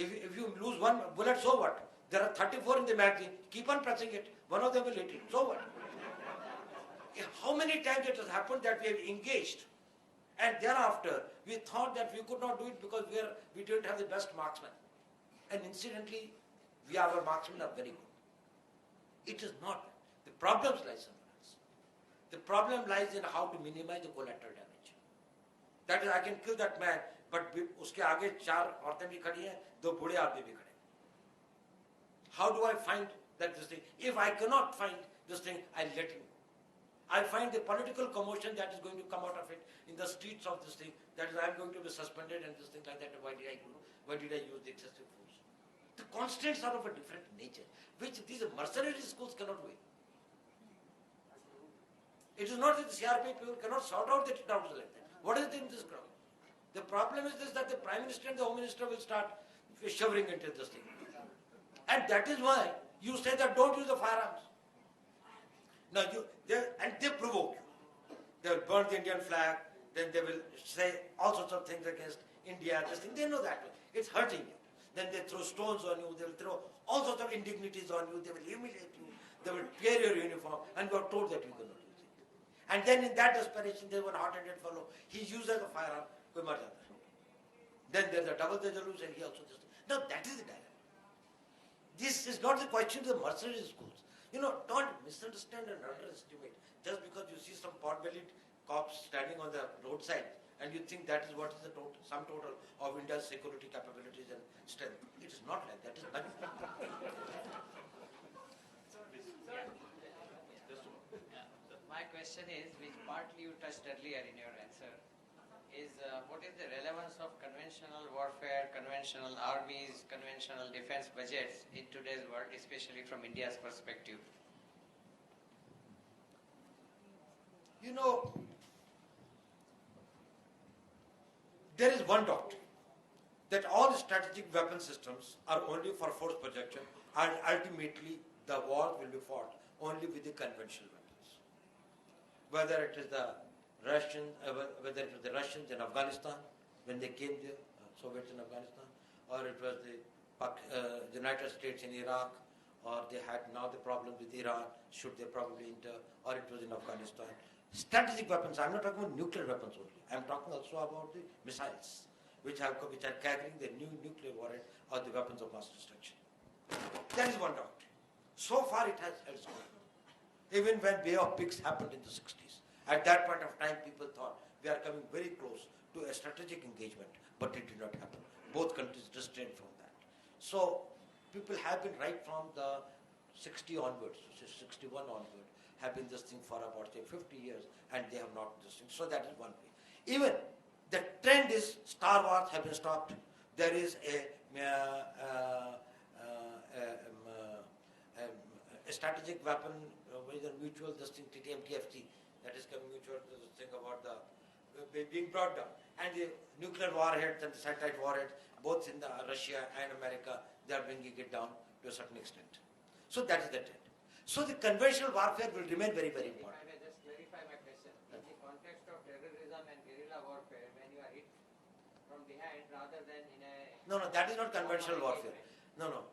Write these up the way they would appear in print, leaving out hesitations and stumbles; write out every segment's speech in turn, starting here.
If you lose one bullet, so what? There are 34 in the magazine. Keep on pressing it. One of them will hit it. So what? How many times it has happened that we have engaged, and thereafter we thought that we could not do it because we didn't have the best marksmen. And incidentally, our marksmen are very good. It is not. The problem lies somewhere else. The problem lies in how to minimize the collateral damage. That is, I can kill that man, but uske aage 4 औरतें भी खड़ी हैं, 2 बूढ़े आदमी भी खड़े हैं. How do I find that this thing? If I cannot find this thing, I let him go. I find the political commotion that is going to come out of it in the streets of this thing, that is, I am going to be suspended and this thing like that. Why did I do? Why did I use the excessive force? The constraints are of a different nature, which these mercenary schools cannot win. It is not that the CRP people cannot sort out the doubts like that. What is it in this crowd? The problem is this, that the Prime Minister and the Home Minister will start shivering into this thing. And that is why you say that don't use the firearms. Now they provoke you. They will burn the Indian flag, then they will say all sorts of things against India, this thing. They know that way. It's hurting you. Then they throw stones on you, they will throw all sorts of indignities on you, they will humiliate you, they will tear your uniform, and you are told that you cannot use it. And then in that desperation, there was a hot-headed fellow, he uses a firearm, koi mar jata hai. Then there's a double Tejalus, and he also does. Now that is the dilemma. This is not the question of the mercenary schools. Don't misunderstand and underestimate. Just because you see some pot-bellied cops standing on the roadside and you think that is what is the sum total of India's security capabilities and strength. It is not like that. It is nothing. My question is, which partly you touched earlier in your answer, is what is the relevance of conventional warfare, conventional armies, conventional defense budgets in today's world, especially from India's perspective? There is one doctrine that all strategic weapon systems are only for force projection, and ultimately the war will be fought only with the conventional weapons. Whether it is the Russians in Afghanistan when they came there, Soviets in Afghanistan, or it was the United States in Iraq, or they had now the problem with Iran, should they probably enter, or it was in Afghanistan. Strategic weapons, I'm not talking about nuclear weapons only, I'm talking also about the missiles, which are carrying the new nuclear warhead or the weapons of mass destruction. That is one doctrine. So far it has held strong. Even when Bay of Pigs happened in the 60s, at that point of time people thought we are coming very close to a strategic engagement, but it did not happen. Both countries restrained from that. So people have been right from the 60 onwards, 61 onward, have been this thing for about say 50 years, and they have not this thing. So that is one way. Even the trend is Star Wars have been stopped. There is a strategic weapon with a mutual this thing, TTM-TFC, that is coming mutual this thing about the being brought down. And the nuclear warheads and the satellite warheads, both in Russia and America, they are bringing it down to a certain extent. So that is the trend. So the conventional warfare will remain very, very important. If I may just clarify my question. In the context of terrorism and guerrilla warfare, when you are hit from behind rather than in a... No, that is not conventional warfare. No.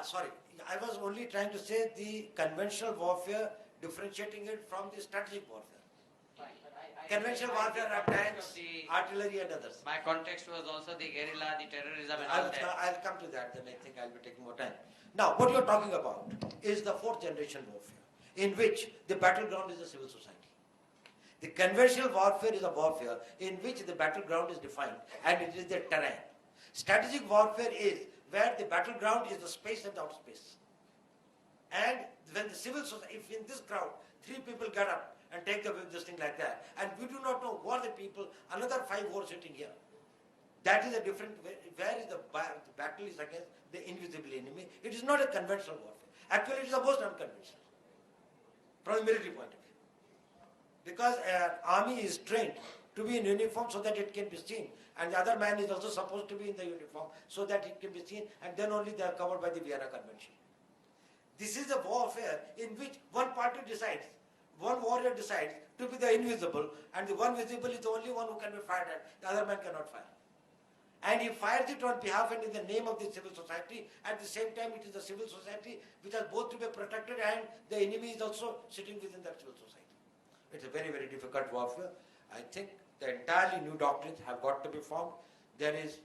Sorry. I was only trying to say the conventional warfare, differentiating it from the strategic warfare. Fine, but conventional warfare are tanks, artillery and others. My context was also the guerrilla, the terrorism and all that. I'll come to that, then I think I'll be taking more time. Now, what you're talking about is the fourth generation warfare, in which the battleground is the civil society. The conventional warfare is a warfare in which the battleground is defined and it is the terrain. Strategic warfare is where the battleground is the space and the outer space. And when the civil society, if in this crowd, 3 people get up and take this thing like that, and we do not know who are the people, another 5 who are sitting here. That is a different, where is the battle is against the invisible enemy. It is not a conventional warfare. Actually, it is the most unconventional from the military point of view. Because an army is trained to be in uniform so that it can be seen, and the other man is also supposed to be in the uniform so that it can be seen, and then only they are covered by the Vienna Convention. This is a warfare in which one party decides, one warrior decides to be the invisible, and the one visible is the only one who can be fired at, the other man cannot fire. and he fires it on behalf and in the name of the civil society. At the same time, it is the civil society which has both to be protected, and the enemy is also sitting within that civil society. It's a very, very difficult warfare. I think the entirely new doctrines have got to be formed. There is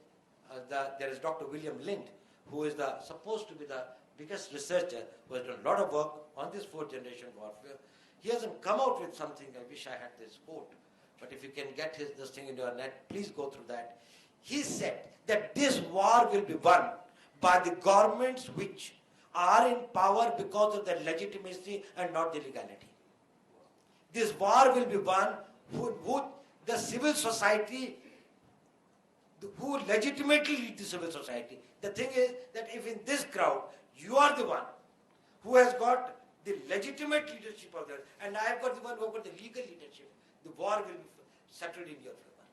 Dr. William Lind, who is supposed to be the biggest researcher, who has done a lot of work on this fourth generation warfare. He hasn't come out with something. I wish I had this quote, but if you can get this thing in your net, please go through that. He said that this war will be won by the governments which are in power because of their legitimacy and not the legality. This war will be won who the civil society, who legitimately lead the civil society. The thing is that if in this crowd you are the one who has got the legitimate leadership of that, and I have got the one who has got the legal leadership, the war will be settled in your favor.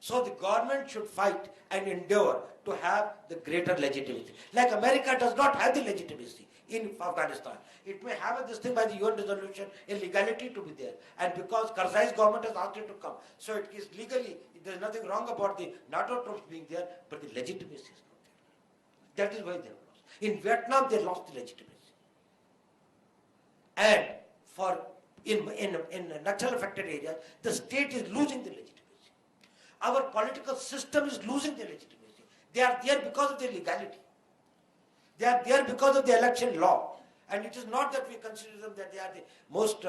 So the government should fight and endeavor to have the greater legitimacy. Like America does not have the legitimacy in Afghanistan. It may have this thing by the UN resolution, a legality to be there. And because Karzai's government has asked it to come, so it is legally, there is nothing wrong about the NATO troops being there, but the legitimacy is not there. That is why they have lost. In Vietnam, they lost the legitimacy. And in Naxal affected areas, the state is losing the legitimacy. Our political system is losing their legitimacy. They are there because of their legality. They are there because of the election law. And it is not that we consider them that they are the most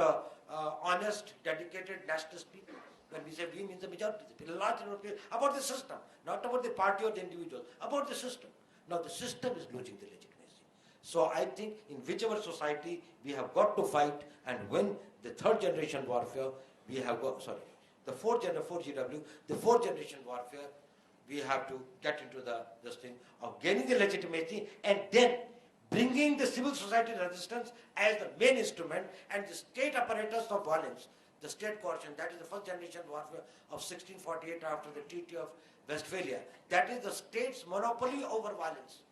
honest, dedicated nationalist people. When we say we means the majority of the people, large number of people, about the system, not about the party or the individual, about the system. Now the system is losing the legitimacy. So I think in whichever society we have got to fight and win the third generation warfare, we have got, the fourth generation warfare, we have to get into this thing of gaining the legitimacy and then bringing the civil society resistance as the main instrument and the state apparatus of violence, the state coercion. That is the first generation warfare of 1648 after the Treaty of Westphalia. That is the state's monopoly over violence,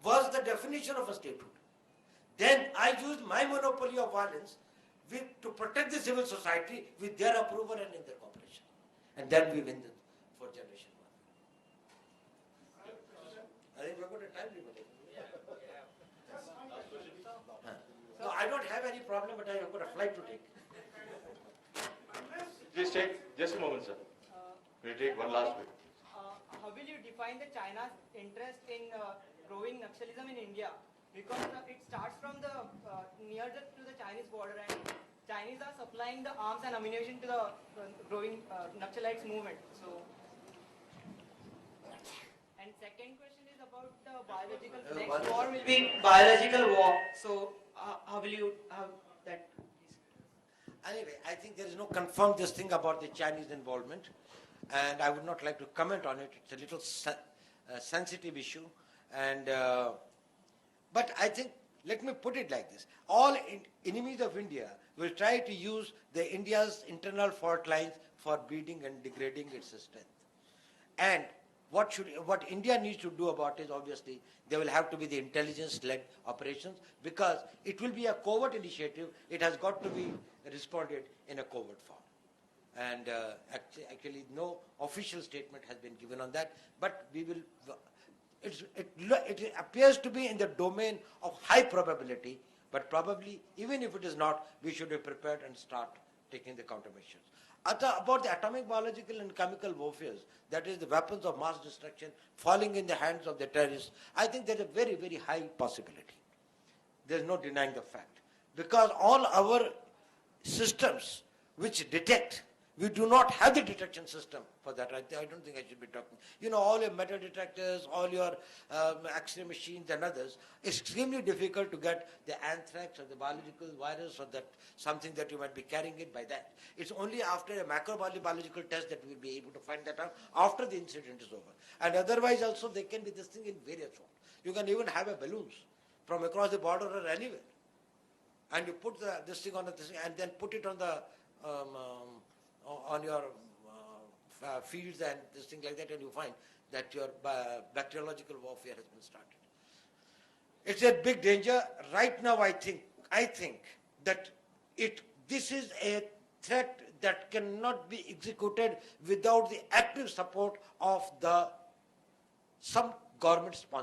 was the definition of a statehood. Then I used my monopoly of violence to protect the civil society with their approval and in their cooperation. And then we win the fourth generation warfare. I think we're going to time limit. No, I don't have any problem, but I have got a flight to take. Just a moment, sir. We'll take one last bit. How will you define the China's interest in growing Naxalism in India? Because it starts from the near to the Chinese border, and Chinese are supplying the arms and ammunition to the growing Naxalites movement. So, and second question is about the biological. Next war will be biological war. So, how will you have that? Anyway, I think there is no confirmed this thing about the Chinese involvement, and I would not like to comment on it. It's a little sensitive issue, and but I think, let me put it like this: all enemies of India will try to use India's internal fault lines for breeding and degrading its strength. And what India needs to do about it is, obviously, there will have to be the intelligence-led operations, because it will be a covert initiative. It has got to be responded in a covert form. And actually, no official statement has been given on that, but we will. It appears to be in the domain of high probability, but probably, even if it is not, we should be prepared and start taking the countermeasures. About the atomic, biological and chemical warfare, that is the weapons of mass destruction falling in the hands of the terrorists, I think there is a very, very high possibility. There is no denying the fact. Because all our systems which detect, we do not have the detection system for that. I don't think I should be talking. You know, all your metal detectors, all your X-ray machines and others, it's extremely difficult to get the anthrax or the biological virus or that something that you might be carrying it by that. It's only after a macrobiological test that we'll be able to find that out after the incident is over. And otherwise also there can be this thing in various forms. You can even have a balloons from across the border or anywhere. And you put this thing on the thing and then put it on the on your fields and this thing like that, and you find that your bacteriological warfare has been started. It's a big danger. Right now, I think that this is a threat that cannot be executed without the active support of the some government sponsored